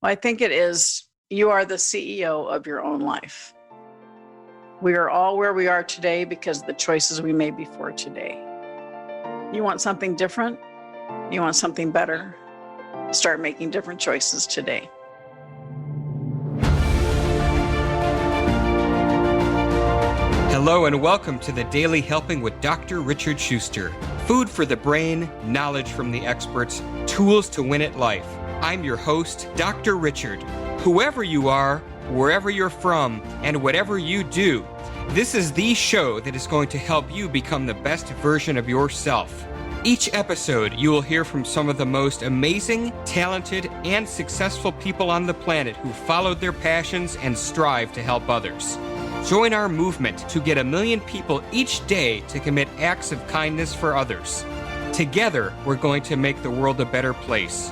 Well, I think it is you are the CEO of your own life. We are all where we are today because of the choices we made before today. You want something different? You want something better? Start making different choices today. Hello and welcome to the Daily Helping with Dr. Richard Schuster. Food for the brain, knowledge from the experts, tools to win at life. I'm your host, Dr. Richard. Whoever you are, wherever you're from, and whatever you do, this is the show that is going to help you become the best version of yourself. Each episode, you will hear from some of the most amazing, talented, and successful people on the planet who followed their passions and strive to help others. Join our movement to get 1 million people each day to commit acts of kindness for others. Together, we're going to make the world a better place.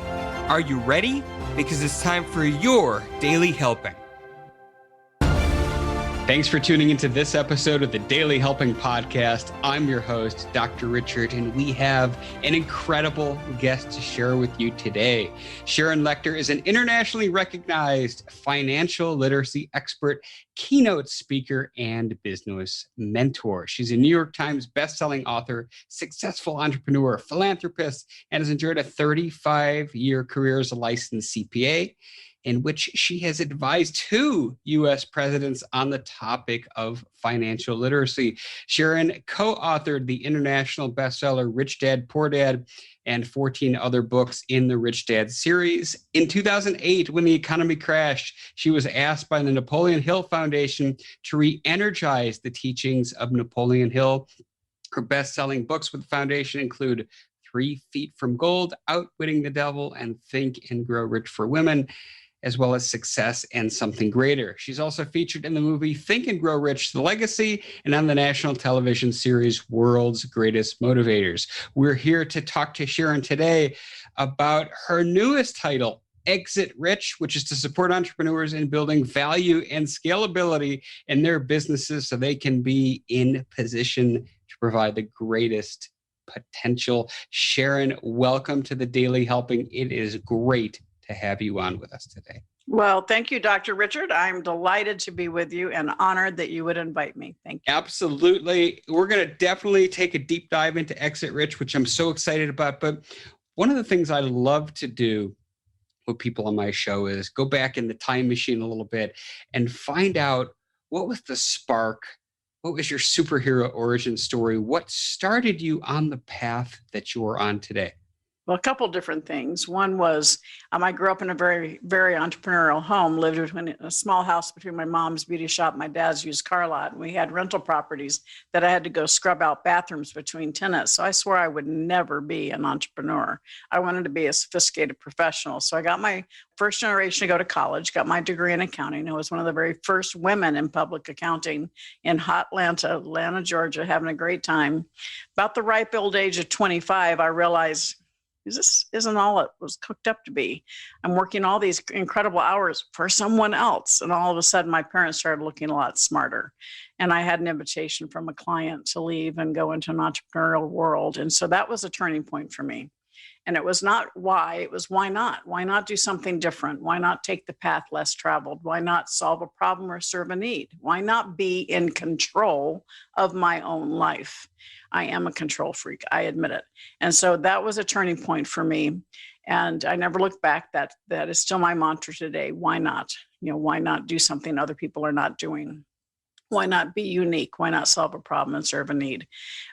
Are you ready? Because it's time for your Daily Helping. Thanks for tuning into this episode of the Daily Helping Podcast. I'm your host, Dr. Richard, and we have an incredible guest to share with you today. Sharon Lechter is an internationally recognized financial literacy expert, keynote speaker, and business mentor. She's a New York Times bestselling author, successful entrepreneur, philanthropist, and has enjoyed a 35-year career as a licensed CPA, in which she has advised 2 U.S. presidents on the topic of financial literacy. Sharon co-authored the international bestseller Rich Dad, Poor Dad, and 14 other books in the Rich Dad series. In 2008, when the economy crashed, she was asked by the Napoleon Hill Foundation to re-energize the teachings of Napoleon Hill. Her best-selling books with the foundation include 3 Feet from Gold, Outwitting the Devil, and Think and Grow Rich for Women, as well as Success and Something Greater. She's also featured in the movie Think and Grow Rich, The Legacy, and on the national television series World's Greatest Motivators. We're here to talk to Sharon today about her newest title, Exit Rich, which is to support entrepreneurs in building value and scalability in their businesses so they can be in position to provide the greatest potential. Sharon, welcome to the Daily Helping. It is great to have you on with us today. Well, thank you, Dr. Richard. I'm delighted to be with you and honored that you would invite me. Thank you. Absolutely. We're going to definitely take a deep dive into Exit Rich, which I'm so excited about. But one of the things I love to do with people on my show is go back in the time machine a little bit and find out what was the spark, what was your superhero origin story, what started you on the path that you are on today? Well, a couple different things. One was I grew up in a very, very entrepreneurial home, lived between a small house between my mom's beauty shop and my dad's used car lot. And we had rental properties that I had to go scrub out bathrooms between tenants. So I swore I would never be an entrepreneur. I wanted to be a sophisticated professional. So I got my first generation to go to college, got my degree in accounting. I was one of the very first women in public accounting in hot Atlanta, Georgia, having a great time. About the ripe old age of 25, I realized this isn't all it was cooked up to be. I'm working all these incredible hours for someone else. And all of a sudden, my parents started looking a lot smarter. And I had an invitation from a client to leave and go into an entrepreneurial world. And so that was a turning point for me. And it was not why, it was why not? Why not do something different? Why not take the path less traveled? Why not solve a problem or serve a need? Why not be in control of my own life? I am a control freak, I admit it. And so that was a turning point for me. And I never looked back. That is still my mantra today. Why not? Why not do something other people are not doing? Why not be unique? Why not solve a problem and serve a need?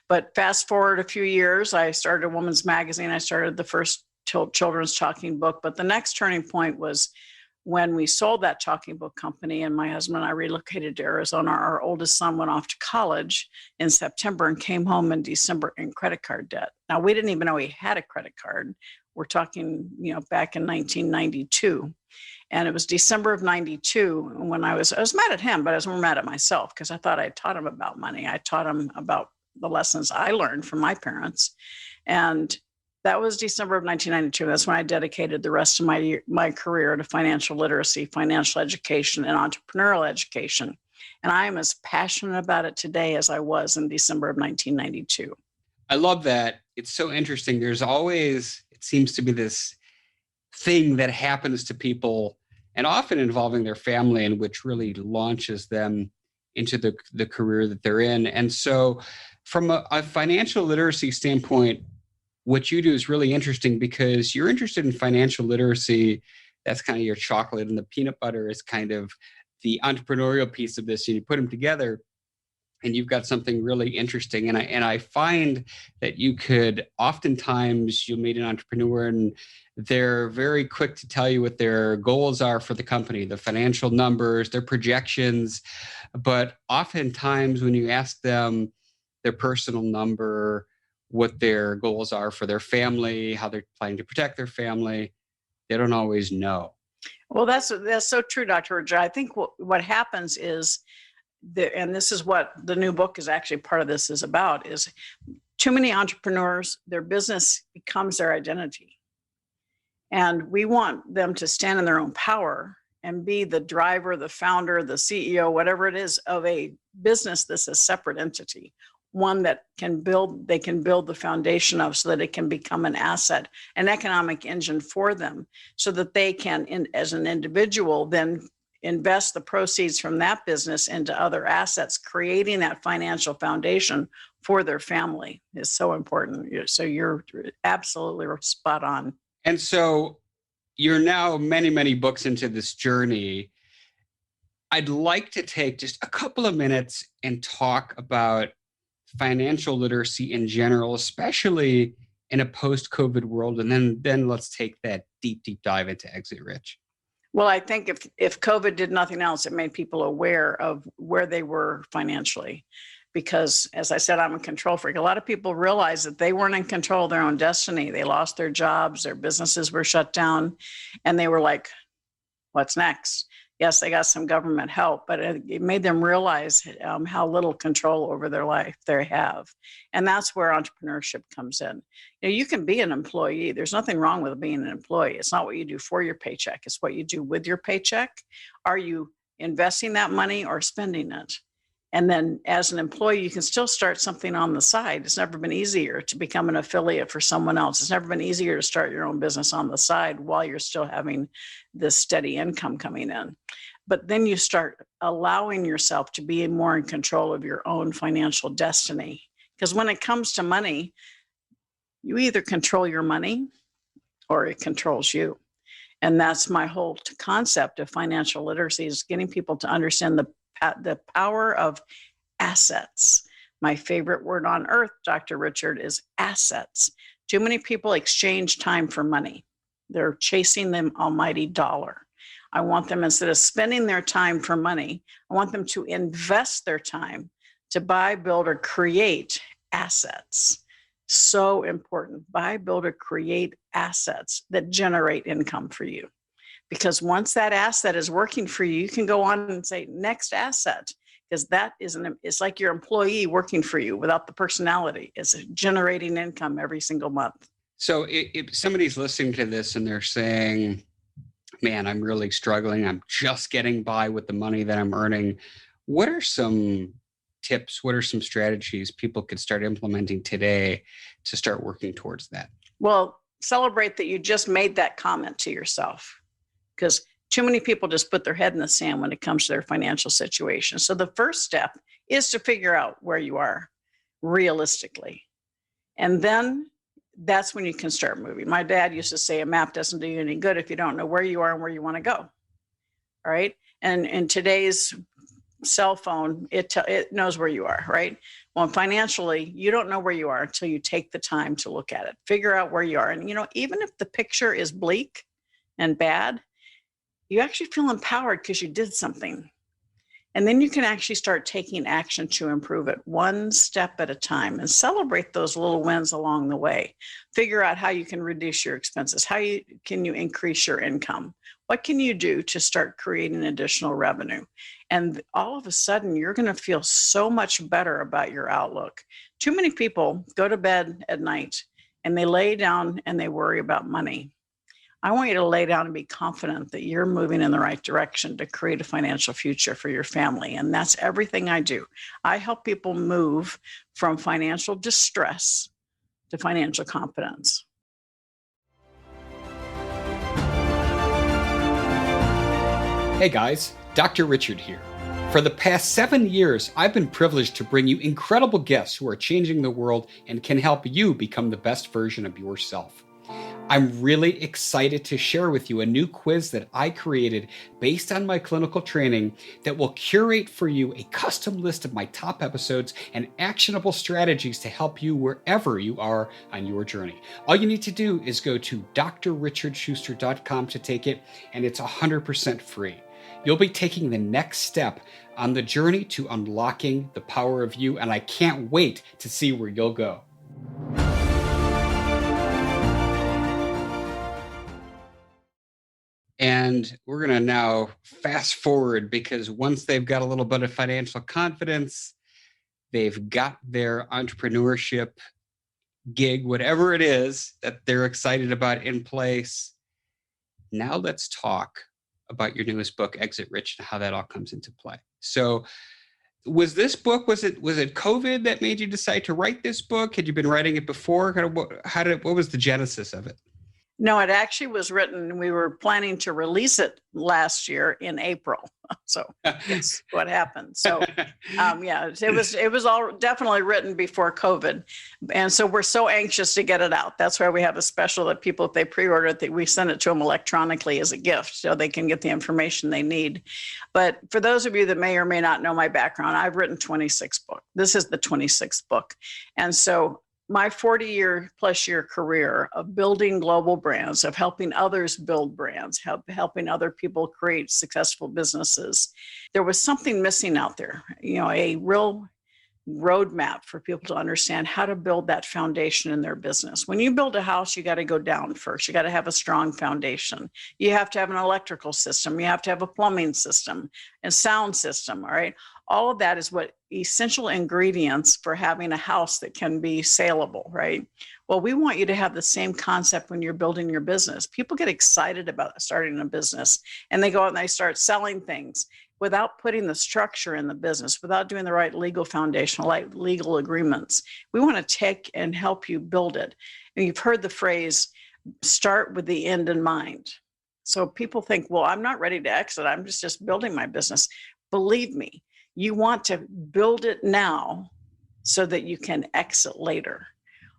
But fast forward a few years, I started a woman's magazine. I started the first children's talking book. But the next turning point was when we sold that talking book company, and my husband and I relocated to Arizona. Our oldest son went off to college in September and came home in December in credit card debt. Now, we didn't even know he had a credit card. We're talking, back in 1992. And it was December of 92 when I was mad at him, but I was more mad at myself because I thought I taught him about money. I taught him about the lessons I learned from my parents. And that was December of 1992. That's when I dedicated the rest of my career to financial literacy, financial education, and entrepreneurial education. And I am as passionate about it today as I was in December of 1992. I love that. It's so interesting. There's always, it seems to be this thing that happens to people and often involving their family, and which really launches them into the career that they're in. And so from a financial literacy standpoint, what you do is really interesting because you're interested in financial literacy. That's kind of your chocolate, and the peanut butter is kind of the entrepreneurial piece of this. And you put them together and you've got something really interesting. And I find that you could oftentimes, you'll meet an entrepreneur and they're very quick to tell you what their goals are for the company, the financial numbers, their projections. But oftentimes when you ask them their personal number, what their goals are for their family, how they're planning to protect their family, they don't always know. Well, that's so true, Dr. Richard. I think what happens is, and this is what the new book is actually part of this is about, is too many entrepreneurs, their business becomes their identity. And we want them to stand in their own power and be the driver, the founder, the CEO, whatever it is, of a business that's a separate entity, one that they can build the foundation of, so that it can become an asset, an economic engine for them, so that they can, as an individual, then invest the proceeds from that business into other assets. Creating that financial foundation for their family is so important. So you're absolutely spot on. And so you're now many, many books into this journey. I'd like to take just a couple of minutes and talk about financial literacy in general, especially in a post-COVID world. And then let's take that deep dive into Exit Rich. Well, I think if COVID did nothing else, it made people aware of where they were financially. Because as I said, I'm a control freak. A lot of people realized that they weren't in control of their own destiny. They lost their jobs, their businesses were shut down, and they were like, what's next? Yes, they got some government help, but it made them realize how little control over their life they have. And that's where entrepreneurship comes in. You can be an employee. There's nothing wrong with being an employee. It's not what you do for your paycheck. It's what you do with your paycheck. Are you investing that money or spending it? And then as an employee, you can still start something on the side. It's never been easier to become an affiliate for someone else. It's never been easier to start your own business on the side while you're still having this steady income coming in. But then you start allowing yourself to be more in control of your own financial destiny. Because when it comes to money, you either control your money or it controls you. And that's my whole concept of financial literacy, is getting people to understand the power of assets. My favorite word on earth, Dr. Richard, is assets. Too many people exchange time for money. They're chasing the almighty dollar. I want them, instead of spending their time for money, I want them to invest their time to buy, build, or create assets. So important. Buy, build, or create assets that generate income for you. Because once that asset is working for you, you can go on and say, next asset, because that it's like your employee working for you without the personality. It's generating income every single month. So if somebody's listening to this and they're saying, man, I'm really struggling, I'm just getting by with the money that I'm earning, what are some tips, what are some strategies people could start implementing today to start working towards that? Well, celebrate that you just made that comment to yourself. Because too many people just put their head in the sand when it comes to their financial situation. So the first step is to figure out where you are realistically. And then that's when you can start moving. My dad used to say a map doesn't do you any good if you don't know where you are and where you want to go. All right. And in today's cell phone, it knows where you are, right? Well, financially, you don't know where you are until you take the time to look at it, figure out where you are. And, even if the picture is bleak and bad, you actually feel empowered because you did something. And then you can actually start taking action to improve it one step at a time and celebrate those little wins along the way. Figure out how you can reduce your expenses. Can you increase your income? What can you do to start creating additional revenue? And all of a sudden, you're going to feel so much better about your outlook. Too many people go to bed at night and they lay down and they worry about money. I want you to lay down and be confident that you're moving in the right direction to create a financial future for your family. And that's everything I do. I help people move from financial distress to financial confidence. Hey guys, Dr. Richard here. For the past 7 years, I've been privileged to bring you incredible guests who are changing the world and can help you become the best version of yourself. I'm really excited to share with you a new quiz that I created based on my clinical training that will curate for you a custom list of my top episodes and actionable strategies to help you wherever you are on your journey. All you need to do is go to drrichardschuster.com to take it, and it's 100% free. You'll be taking the next step on the journey to unlocking the power of you, and I can't wait to see where you'll go. And we're going to now fast forward, because once they've got a little bit of financial confidence, they've got their entrepreneurship gig, whatever it is that they're excited about, in place. Now let's talk about your newest book, Exit Rich, and how that all comes into play. So was this book, was it COVID that made you decide to write this book? Had you been writing it before? What was the genesis of it? No, it actually was written. We were planning to release it last year in April. So that's what happened. So yeah, it was all definitely written before COVID. And so we're so anxious to get it out. That's why we have a special that people, if they pre-order it, we send it to them electronically as a gift so they can get the information they need. But for those of you that may or may not know my background, I've written 26 books. This is the 26th book. And so my 40-year-plus-year career of building global brands, of helping others build brands, helping other people create successful businesses, there was something missing out there, a real roadmap for people to understand how to build that foundation in their business. When you build a house, you got to go down first. You got to have a strong foundation. You have to have an electrical system. You have to have a plumbing system and sound system, all right? All of that is what essential ingredients for having a house that can be saleable, right? Well, we want you to have the same concept when you're building your business. People get excited about starting a business and they go out and they start selling things without putting the structure in the business, without doing the right legal foundation, like legal agreements. We want to take and help you build it. And you've heard the phrase, start with the end in mind. So people think, well, I'm not ready to exit. I'm just building my business. Believe me, you want to build it now so that you can exit later.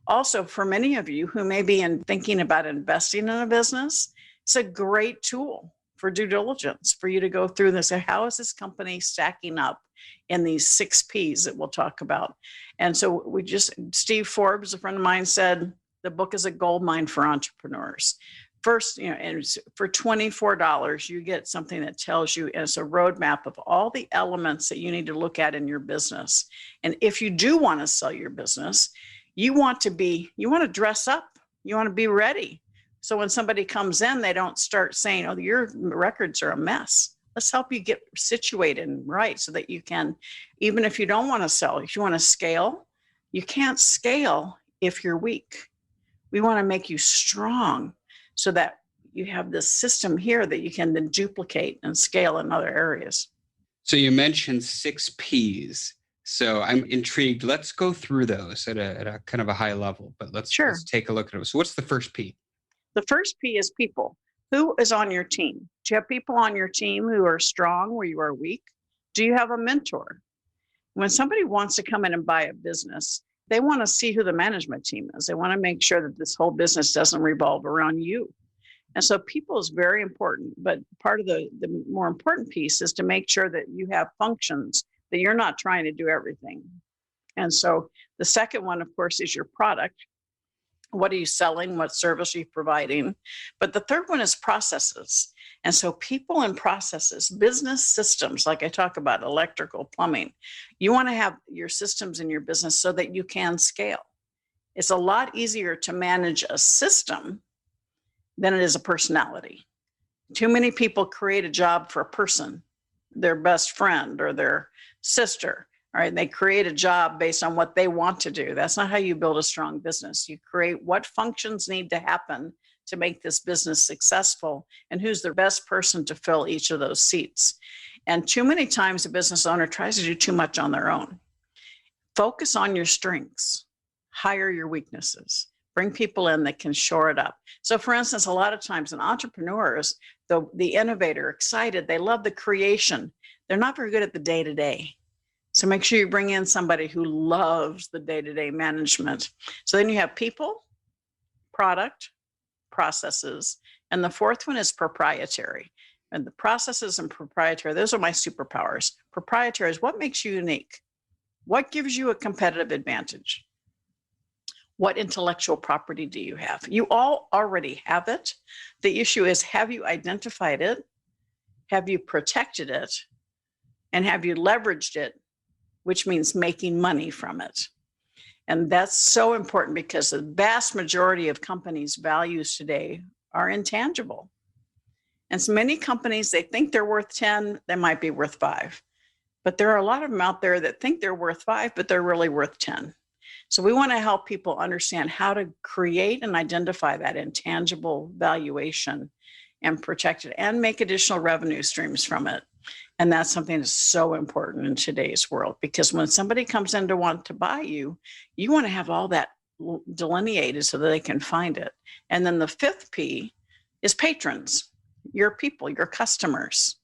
Also, for many of you who may be thinking about investing in a business, it's a great tool for due diligence, for you to go through this. How is this company stacking up in these 6 Ps that we'll talk about? And so Steve Forbes, a friend of mine, said the book is a gold mine for entrepreneurs. First, and for $24, you get something that tells you, and it's a roadmap of all the elements that you need to look at in your business. And if you do want to sell your business, you want to dress up, you want to be ready. So when somebody comes in, they don't start saying, oh, your records are a mess. Let's help you get situated and right so that you can, even if you don't want to sell, if you want to scale, you can't scale if you're weak. We want to make you strong so that you have this system here that you can then duplicate and scale in other areas. So you mentioned 6 Ps. So I'm intrigued. Let's go through those at a kind of a high level, but let's take a look at those. So what's the first P? The first P is people. Who is on your team? Do you have people on your team who are strong where you are weak? Do you have a mentor? When somebody wants to come in and buy a business, they want to see who the management team is. They want to make sure that this whole business doesn't revolve around you. And so people is very important, but part of the more important piece is to make sure that you have functions, that you're not trying to do everything. And so the second one, of course, is your product. What are you selling? What service are you providing? But the third one is processes. And so people and processes, business systems, like I talk about electrical, plumbing, you want to have your systems in your business so that you can scale. It's a lot easier to manage a system than it is a personality. Too many people create a job for a person, their best friend or their sister. All right, they create a job based on what they want to do. That's not how you build a strong business. You create what functions need to happen to make this business successful and who's the best person to fill each of those seats. And too many times a business owner tries to do too much on their own. Focus on your strengths, hire your weaknesses. Bring people in that can shore it up. So for instance, a lot of times in entrepreneurs, the innovator, excited, they love the creation. They're not very good at the day-to-day. So make sure you bring in somebody who loves the day-to-day management. So then you have people, product, processes, and the fourth one is proprietary. And the processes and proprietary, those are my superpowers. Proprietary is what makes you unique. What gives you a competitive advantage? What intellectual property do you have? You all already have it. The issue is, have you identified it? Have you protected it? And have you leveraged it, which means making money from it? And that's so important because the vast majority of companies' values today are intangible. And so many companies, they think they're worth 10, they might be worth 5. But there are a lot of them out there that think they're worth 5, but they're really worth 10. So we want to help people understand how to create and identify that intangible valuation and protect it and make additional revenue streams from it. And that's something that's so important in today's world, because when somebody comes in to want to buy you, you want to have all that delineated so that they can find it. And then the fifth P is patrons, your people, your customers.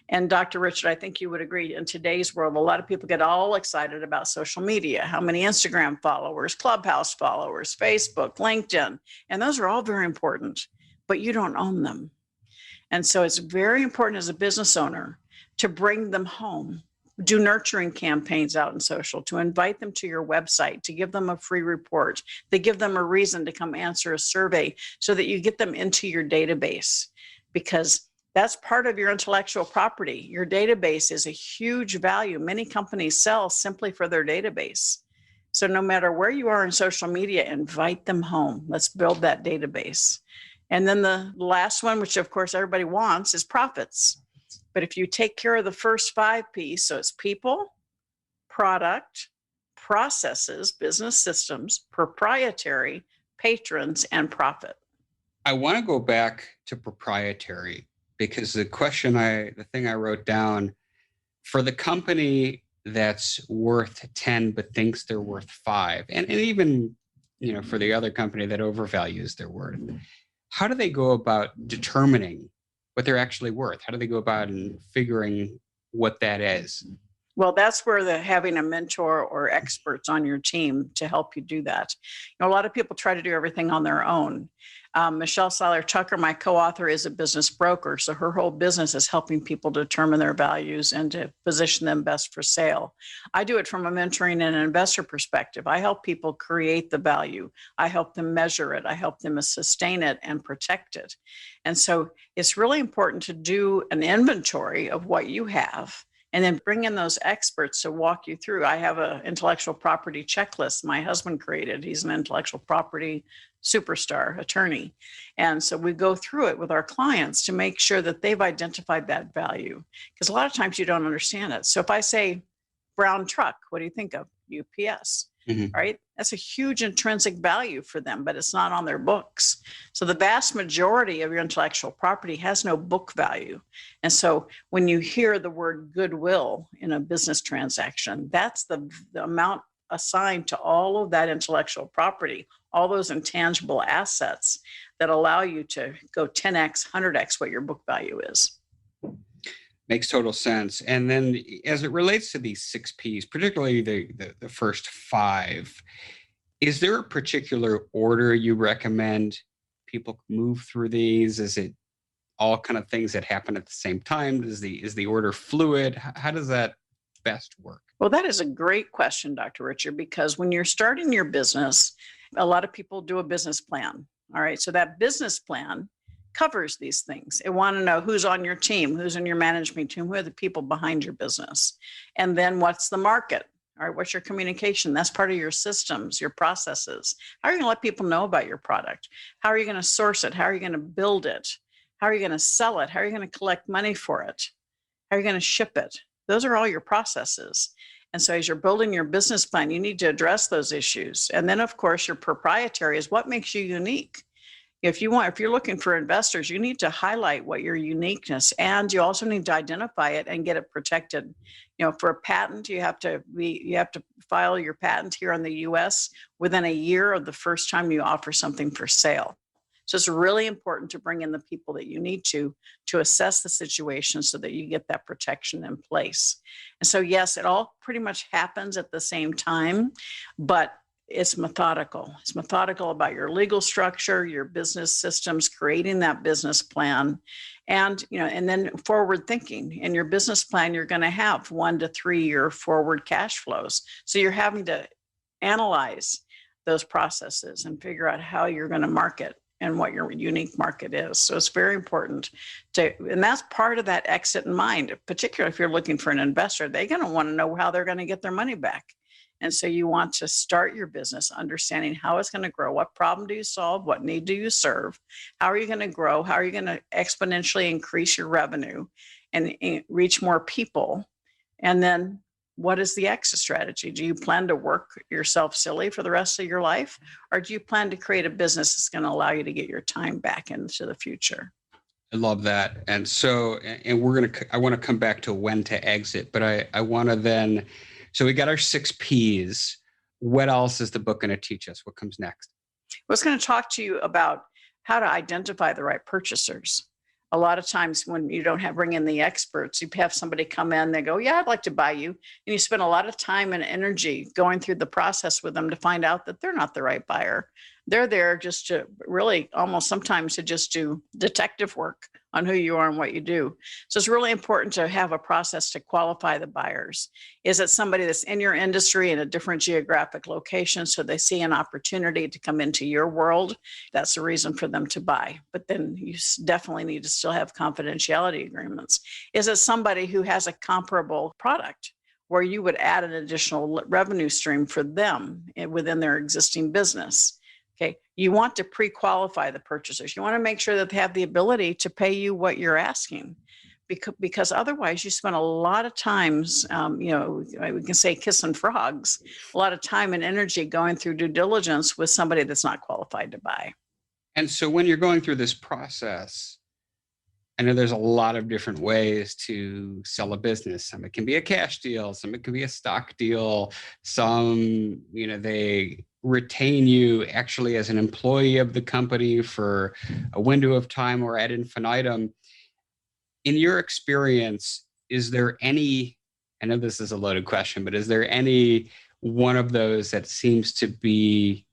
And Dr. Richard, I think you would agree, in today's world, a lot of people get all excited about social media, how many Instagram followers, Clubhouse followers, Facebook, LinkedIn, and those are all very important, but you don't own them. And so it's very important as a business owner to bring them home, do nurturing campaigns out in social, to invite them to your website, to give them a free report, to give them a reason to come answer a survey so that you get them into your database, because that's part of your intellectual property. Your database is a huge value. Many companies sell simply for their database. So no matter where you are in social media, invite them home. Let's build that database. And then the last one, which of course everybody wants, is profits. But if you take care of the first 5 P's, so it's people, product, processes, business systems, proprietary, patrons, and profit. I want to go back to proprietary, because the thing I wrote down, for the company that's worth 10 but thinks they're worth 5, and even, for the other company that overvalues their worth, how do they go about determining what they're actually worth? How do they go about and figuring what that is? Well, that's where having a mentor or experts on your team to help you do that. A lot of people try to do everything on their own. Michelle Seiler Tucker, my co-author, is a business broker. So her whole business is helping people determine their values and to position them best for sale. I do it from a mentoring and an investor perspective. I help people create the value. I help them measure it. I help them sustain it and protect it. And so it's really important to do an inventory of what you have, and then bring in those experts to walk you through. I have an intellectual property checklist my husband created. He's an intellectual property superstar attorney. And so we go through it with our clients to make sure that they've identified that value, because a lot of times you don't understand it. So if I say brown truck, what do you think of? UPS, right? That's a huge intrinsic value for them, but it's not on their books. So the vast majority of your intellectual property has no book value. And so when you hear the word goodwill in a business transaction, that's the amount assigned to all of that intellectual property, all those intangible assets that allow you to go 10x, 100x what your book value is. Makes total sense. And then as it relates to these 6 Ps, particularly the first 5, is there a particular order you recommend people move through these? Is it all kind of things that happen at the same time? Is the order fluid? How does that best work? Well, that is a great question, Dr. Richard, because when you're starting your business, a lot of people do a business plan. All right. So that business plan covers these things. They want to know who's on your team, who's in your management team, who are the people behind your business. And then what's the market? All right, what's your communication? That's part of your systems, your processes. How are you going to let people know about your product? How are you going to source it? How are you going to build it? How are you going to sell it? How are you going to collect money for it? How are you going to ship it? Those are all your processes. And so as you're building your business plan, you need to address those issues. And then, of course, your proprietary is what makes you unique. If you're looking for investors, you need to highlight what your uniqueness, and you also need to identify it and get it protected. For a patent, you have to file your patent here in the US within a year of the first time you offer something for sale. So it's really important to bring in the people that you need to assess the situation so that you get that protection in place. And so, yes, it all pretty much happens at the same time, but it's methodical. It's methodical about your legal structure, your business systems, creating that business plan, and then forward thinking. In your business plan, you're going to have 1 to 3 year forward cash flows. So you're having to analyze those processes and figure out how you're going to market and what your unique market is. So it's very important and that's part of that exit in mind, particularly if you're looking for an investor. They're going to want to know how they're going to get their money back. And so you want to start your business understanding how it's going to grow. What problem do you solve? What need do you serve? How are you going to grow? How are you going to exponentially increase your revenue and reach more people? And then what is the exit strategy? Do you plan to work yourself silly for the rest of your life? Or do you plan to create a business that's going to allow you to get your time back into the future? I love that. And so, I want to come back to when to exit, but I want to then, so we got our 6 Ps. What else is the book going to teach us? What comes next? Well, it's going to talk to you about how to identify the right purchasers. A lot of times when you don't bring in the experts, you have somebody come in, they go, yeah, I'd like to buy you. And you spend a lot of time and energy going through the process with them to find out that they're not the right buyer. They're there just to really almost sometimes to just do detective work on who you are and what you do. So it's really important to have a process to qualify the buyers. Is it somebody that's in your industry in a different geographic location so they see an opportunity to come into your world? That's a reason for them to buy. But then you definitely need to still have confidentiality agreements. Is it somebody who has a comparable product where you would add an additional revenue stream for them within their existing business? Okay, you want to pre-qualify the purchasers. You want to make sure that they have the ability to pay you what you're asking, because otherwise you spend a lot of times, we can say kissing frogs, a lot of time and energy going through due diligence with somebody that's not qualified to buy. And so when you're going through this process, I know there's a lot of different ways to sell a business. Some it can be a cash deal, some it can be a stock deal, some, they retain you actually as an employee of the company for a window of time or ad infinitum. In your experience, is there any, I know this is a loaded question, but is there any one of those that seems to be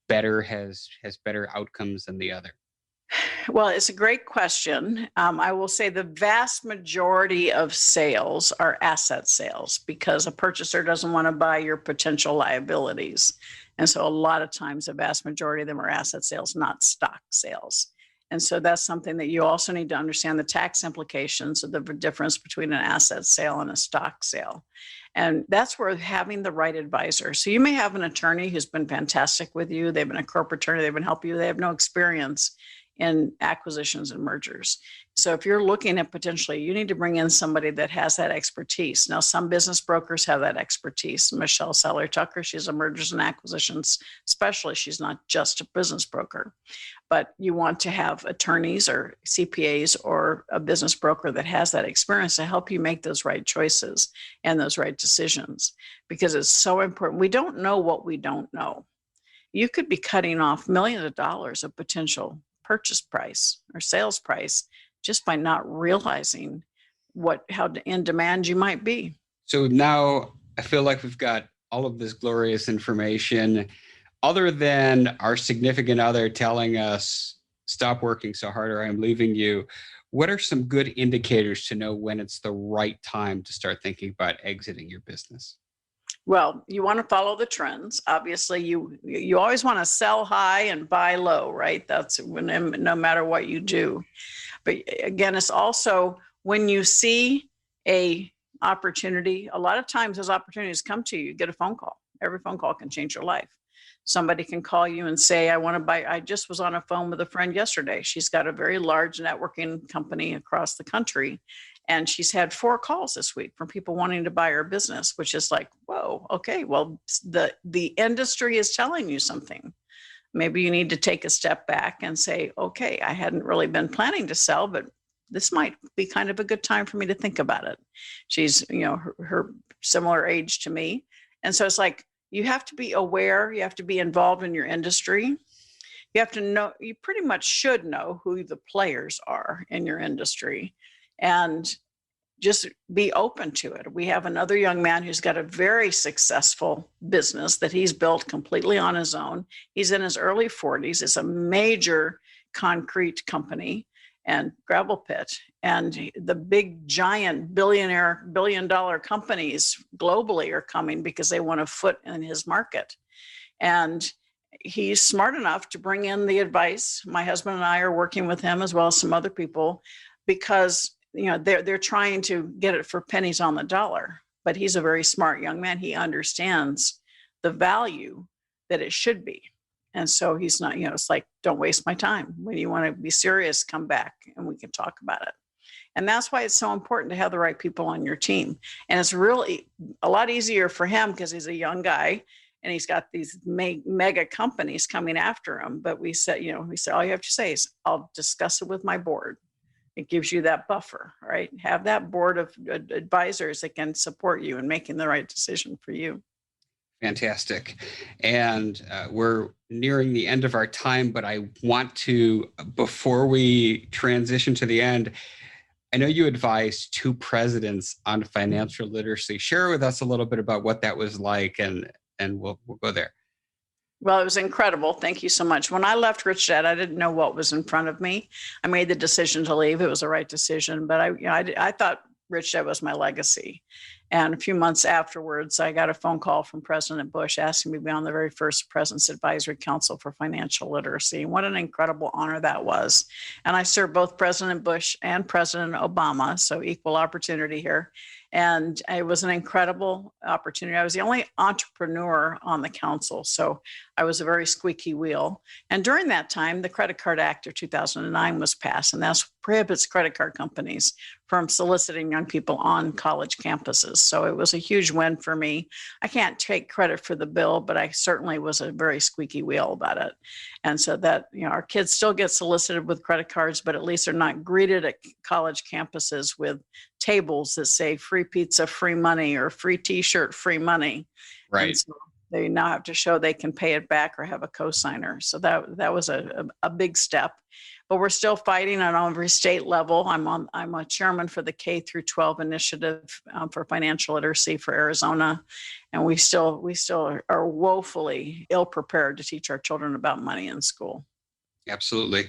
better, has better outcomes than the other? Well, it's a great question. I will say the vast majority of sales are asset sales because a purchaser doesn't want to buy your potential liabilities. And so a lot of times, the vast majority of them are asset sales, not stock sales. And so that's something that you also need to understand the tax implications of the difference between an asset sale and a stock sale. And that's where having the right advisor. So you may have an attorney who's been fantastic with you. They've been a corporate attorney. They've been helping you. They have no experience in acquisitions and mergers. So if you're looking at potentially, you need to bring in somebody that has that expertise. Now, some business brokers have that expertise. Michelle Seller-Tucker, she's a mergers and acquisitions specialist. She's not just a business broker, but you want to have attorneys or CPAs or a business broker that has that experience to help you make those right choices and those right decisions, because it's so important. We don't know what we don't know. You could be cutting off millions of dollars of potential purchase price or sales price just by not realizing how in demand you might be. So now I feel like we've got all of this glorious information. Other than our significant other telling us, stop working so hard or I'm leaving you, what are some good indicators to know when it's the right time to start thinking about exiting your business? Well, you want to follow the trends. Obviously, you always want to sell high and buy low, right? That's no matter what you do. But again, it's also when you see a opportunity, a lot of times those opportunities come to you. You get a phone call. Every phone call can change your life. Somebody can call you and say, I want to buy. I just was on a phone with a friend yesterday. She's got a very large networking company across the country. And she's had 4 calls this week from people wanting to buy her business, which is like, whoa, okay, well, the industry is telling you something. maybe you need to take a step back and say, okay, I hadn't really been planning to sell, but this might be kind of a good time for me to think about it. She's, her similar age to me. And so it's like, you have to be aware, you have to be involved in your industry. You have to know, you pretty much should know who the players are in your industry and just be open to it. We have another young man who's got a very successful business that he's built completely on his own. He's in his early 40s. It's a major concrete company and gravel pit. And the big giant billion-dollar companies globally are coming because they want a foot in his market. And he's smart enough to bring in the advice. My husband and I are working with him as well as some other people because they're trying to get it for pennies on the dollar. But he's a very smart young man. He understands the value that it should be. And so he's not, it's like, don't waste my time. When you want to be serious, come back and we can talk about it. And that's why it's so important to have the right people on your team. And it's really a lot easier for him because he's a young guy and he's got these mega companies coming after him. But we said, all you have to say is, I'll discuss it with my board. It gives you that buffer, right? Have that board of advisors that can support you in making the right decision for you. Fantastic. And we're nearing the end of our time, but I want to, before we transition to the end, I know you advised 2 presidents on financial literacy. Share with us a little bit about what that was like, and we'll go there. Well, it was incredible. Thank you so much. When I left Rich Dad, I didn't know what was in front of me. I made the decision to leave. It was the right decision, but I thought Rich Dad was my legacy. And a few months afterwards, I got a phone call from President Bush asking me to be on the very first President's Advisory Council for Financial Literacy. What an incredible honor that was. And I served both President Bush and President Obama, so equal opportunity here. And it was an incredible opportunity. I was the only entrepreneur on the council, so I was a very squeaky wheel. And during that time, the Credit Card Act of 2009 was passed, and that prohibits credit card companies from soliciting young people on college campuses. So it was a huge win for me. I can't take credit for the bill, but I certainly was a very squeaky wheel about it. And so that, our kids still get solicited with credit cards, but at least they're not greeted at college campuses with tables that say free pizza, free money, or free t-shirt, free money. Right. And so they now have to show they can pay it back or have a cosigner. So that was a big step. But we're still fighting on every state level. I'm a chairman for the K through 12 initiative for financial literacy for Arizona, and we still are woefully ill prepared to teach our children about money in school. Absolutely.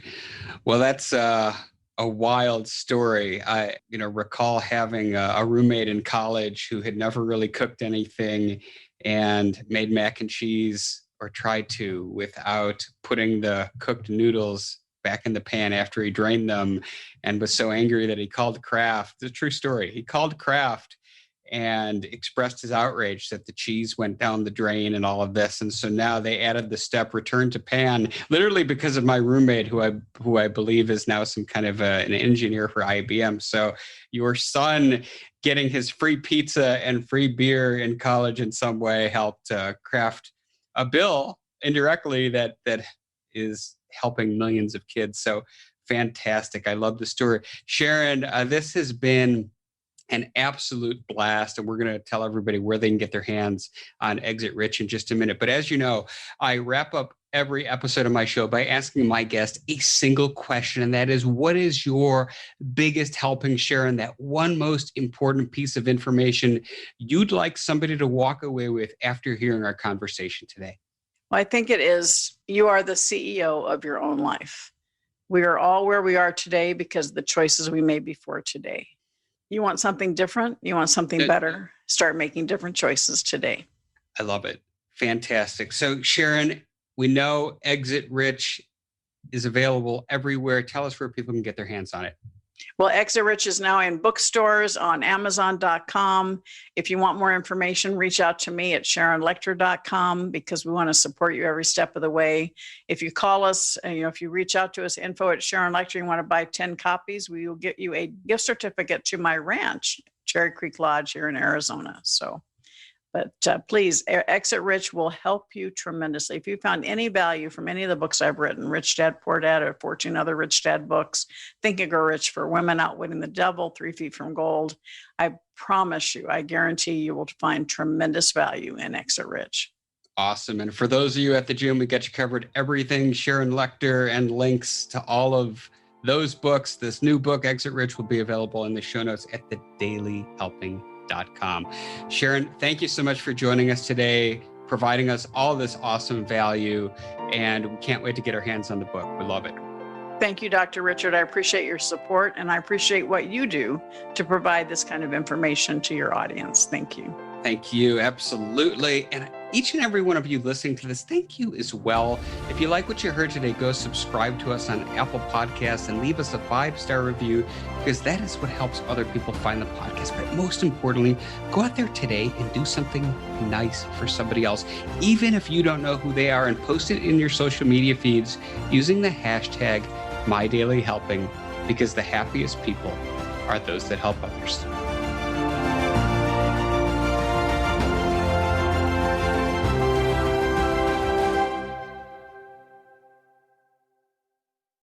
Well, that's a wild story. I recall having a roommate in college who had never really cooked anything and made mac and cheese, or tried to, without putting the cooked noodles back in the pan after he drained them, and was so angry that he called Kraft. It's a true story. He called Kraft and expressed his outrage that the cheese went down the drain and all of this. And so now they added the step return to pan, literally because of my roommate, who I believe is now some kind of an engineer for IBM. So your son getting his free pizza and free beer in college in some way helped craft a bill indirectly that is helping millions of kids. So fantastic. I love the story. Sharon, this has been an absolute blast, and we're going to tell everybody where they can get their hands on Exit Rich in just a minute. But as you know, I wrap up every episode of my show by asking my guest a single question, and that is, what is your biggest helping, Sharon, that one most important piece of information you'd like somebody to walk away with after hearing our conversation today? Well, I think it is, you are the CEO of your own life. We are all where we are today because of the choices we made before today. You want something different? You want something better? Start making different choices today. I love it. Fantastic. So Sharon, we know Exit Rich is available everywhere. Tell us where people can get their hands on it. Well, Exit Rich is now in bookstores, on Amazon.com. If you want more information, reach out to me at SharonLechter.com, because we want to support you every step of the way. If you call us, if you reach out to us, info@Sharon Lechter, you want to buy 10 copies, we will get you a gift certificate to my ranch, Cherry Creek Lodge here in Arizona. So But please, Exit Rich will help you tremendously. If you found any value from any of the books I've written, Rich Dad, Poor Dad, or 14 other Rich Dad books, Think and Grow Rich for Women, Outwitting the Devil, 3 Feet from Gold, I promise you, I guarantee you will find tremendous value in Exit Rich. Awesome. And for those of you at the gym, we got you covered everything, Sharon Lechter, and links to all of those books. This new book, Exit Rich, will be available in the show notes at thedailyhelping.com. Sharon, thank you so much for joining us today, providing us all this awesome value, and we can't wait to get our hands on the book. We love it. Thank you, Dr. Richard. I appreciate your support, and I appreciate what you do to provide this kind of information to your audience. Thank you. Thank you. Absolutely. And each and every one of you listening to this, thank you as well. If you like what you heard today, go subscribe to us on Apple Podcasts and leave us a 5-star review, because that is what helps other people find the podcast. But most importantly, go out there today and do something nice for somebody else, even if you don't know who they are, and post it in your social media feeds using the hashtag MyDailyHelping, because the happiest people are those that help others.